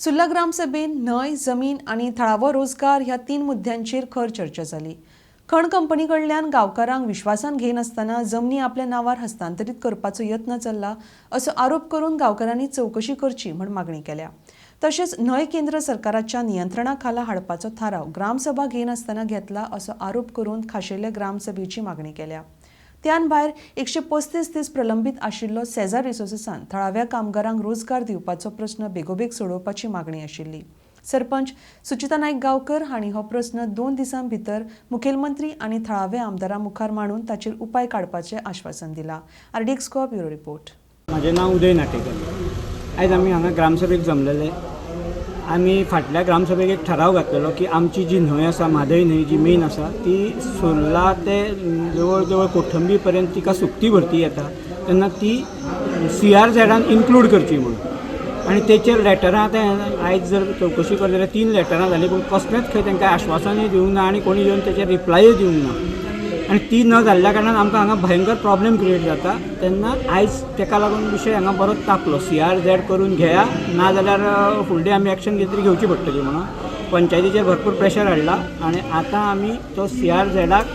सुर्ला ग्रामसभेन न्हय, जमीन आणि थळावो रोजगार ह्या 3 मुद्द्यांचेर खर चर्चा जाली। खण कंपनी कडल्यान गांवकारांक विश्वासान घेनासतना जमनी आपल्या नावार हस्तांतरीत करपाचो यत्न चल्ला असो आरोप करून गांवकारांनी चौकशी करची म्हण मागणी केल्या। तशेंच न्हय केंद्र सरकाराच्या नियंत्रणाखाला हाडपाचो थाराव ग्रामसभा घेनासतना घेतला असो आरोप करून खाशेल्या ग्रामसभेची मागणी केल्या। त्यान भायर 135 दीस प्रलंबीत आशिल्लो सेजार रिसोर्सिसान थळाव्या कामगारांक रोजगार दिवपाचो प्रस्न बेगोबेग सोडोवपाची मागणी आशिल्ली। सरपंच सुचिता नायक गांवकर हांणी हो प्रस्न 2 दिसां भितर मुखेलमंत्री आनी थळाव्या आमदारां मुखार मांडून ताचेर उपाय काडपाचें आश्वासन दिलां। RDX scope bureau report. माझे नाव उदय नाटेकर। आयज आमी हांगा ग्रामसभेक जमलेले। आमी फाटल्या ग्रामसभेक एक ठराव घातलेलो की आमची जी न्हंय आसा, म्हादय न्हंय जी मेन आसा ती सुर्ला ते जवळ जवळ कोठंबी पर्यंत तिका सुकती भरती येता तेन्ना ती CRZान इन्क्लूड करची म्हणून। आनी तेचेर लेटरां आतां आयज जर चवकशी करता जाल्यार 3 लेटरां जालीं, पूण कसलेंच खंय तांकां आश्वासनूय दिवंक ना आनी कोणी येवन तेचेर रिप्लायूय दिवंक ना। आनी ती न जाल्ल्या कारणान आमकां हांगा भयंकर प्रॉब्लेम क्रिएट जाता। तेन्ना आयज तेका लागून विशय हांगा बरो तापलो, CRZ करून घेया, ना जाल्यार फुडली आमी एक्शन कितें घेवची पडटली म्हणून पंचायतीचेर भरपूर प्रेशर हाडला। आनी आतां आमी तो CRZाक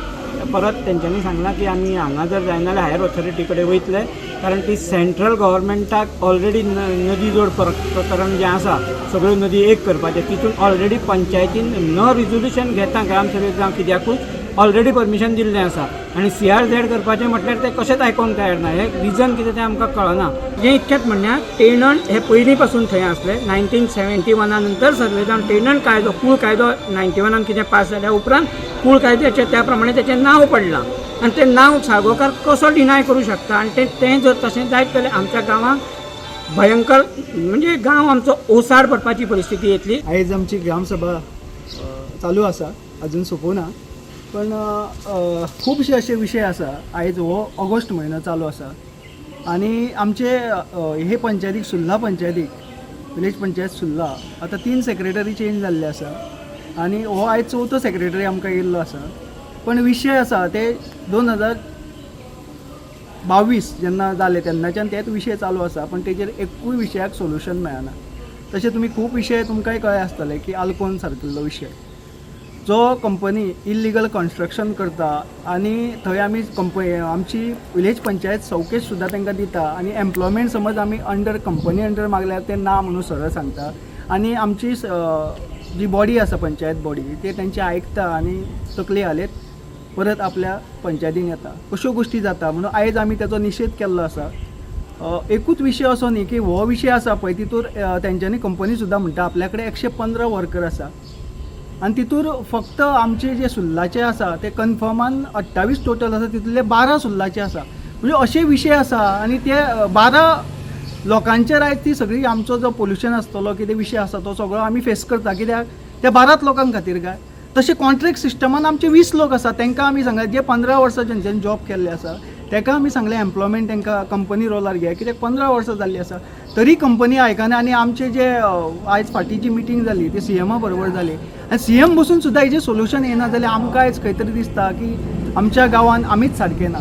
परत तेंच्यांनी सांगलां की आमी हांगा जर जायना जाल्यार हायर ऑथॉरिटी कडेन वयतले, कारण ती सेंट्रल गव्हर्मेंटाक ऑलरेडी नदी जोड प्रकरण जें आसा सगळ्यो नदी एक करपाचें, तितून ऑलरेडी पंचायतीन न रिजोल्युशन घेता ग्रामसभेक जावं कित्याकूच ऑलरेडी परमिशन दिल्लें आसा। आनी CRZ करपाचें म्हटल्यार ते कशेंच आयकोंक तयार ना। हें रिजन कितें तें आमकां कळना। जें इतकेंच म्हणल्यार टेनंट हे पयलीं पासून थंय आसले। 1971 नंतर सर्वे जावन टेनंट कायदो, कूळ कायदो 91 कितें पास जाल्या उपरांत कूळ कायद्याचे त्या प्रमाणे तेचें नांव पडलां आनी तें नांव साळगांवकार कसो डिनाय करूं शकता। आनी तें जर तशें जायत जाल्यार आमच्या गांवांक भयंकर म्हणजे गांव आमचो ओसाड पडपाची परिस्थिती येतली। आयज आमची ग्रामसभा चालू आसा, अजून सोंपोना, पण खुबशे असे विशय आसा। आयज हो ऑगस्ट म्हयनो चालू आसा आनी आमचे हे पंचायतीक, सुर्ला पंचायतीक, विलेज पंचायत सुर्ला, आतां 3 सेक्रेटरी चेंज जाल्ले आसा आनी हो आयज 4थो सेक्रेटरी आमकां येयल्लो आसा। पण विशय आसा ते 2022 जेन्ना जाले तेन्नाच्यान तेच विशय चालू आसा, पण तेजेर एकूय विशयाक सोल्युशन मेळना। तशें तुमी खूब विशय तुमकांय कळ्ळें आसतलें की आल्कोन सारकिल्लो विशय, जो कंपनी इल्लीगल कन्स्ट्रक्शन करता आनी थंय आमी आमची विलेज पंचायत चौकेश सुद्दां तांकां दिता आनी एम्प्लॉयमेंट समज आमी अंडर कंपनी अंडर मागल्यार ते ना म्हणून सरळ सांगता आनी आमची जी बॉडी आसा पंचायत बॉडी ते तेंचे आयकता आनी तकली हालयत परत आपल्या पंचायतीन येता। अश्यो गोश्टी जाता म्हणून आयज आमी तेचो निशेध केल्लो आसा। एकूच विशय असो न्ही की हो विशय आसा पळय तितूर तेंच्यांनी कंपनी सुद्दां म्हणटा आपल्या कडेन 115 वर्कर आसा आनी तितूर फक्त आमचे जे सुर्लाचे आसा ते कन्फर्मान 28 टोटल आसा, तितूंतले 12 सुर्लाचे आसा। म्हणजे अशे विशय आसा आनी ते 12 लोकांचेर आयज ती सगळी आमचो जो पोल्युशन आसतलो कितें विशय आसा तो सगळो आमी फेस करता। कित्याक त्या 12 लोकांक खातीर काय तशें कॉन्ट्रॅक्ट सिस्टमान आमचे 20 लोक आसा, तांकां आमी सांगले जे 15 वर्सां जेंच्यांनी जॉब केल्ले आसा ताका आमी सांगलें एम्प्लॉयमेंट तांकां कंपनी रोलार घे, कित्याक 15 वर्सां जाल्ली आसा तरी कंपनी आयकना। आनी आमचे जे आयज फाटीची मिटींग जाली ती CMा बरोबर जाली आनी CM बसून सुद्दां हेजें सोल्युशन येना जाल्यार आमकां आयज खंय तरी दिसता की आमच्या गांवांत आमीच सारके ना।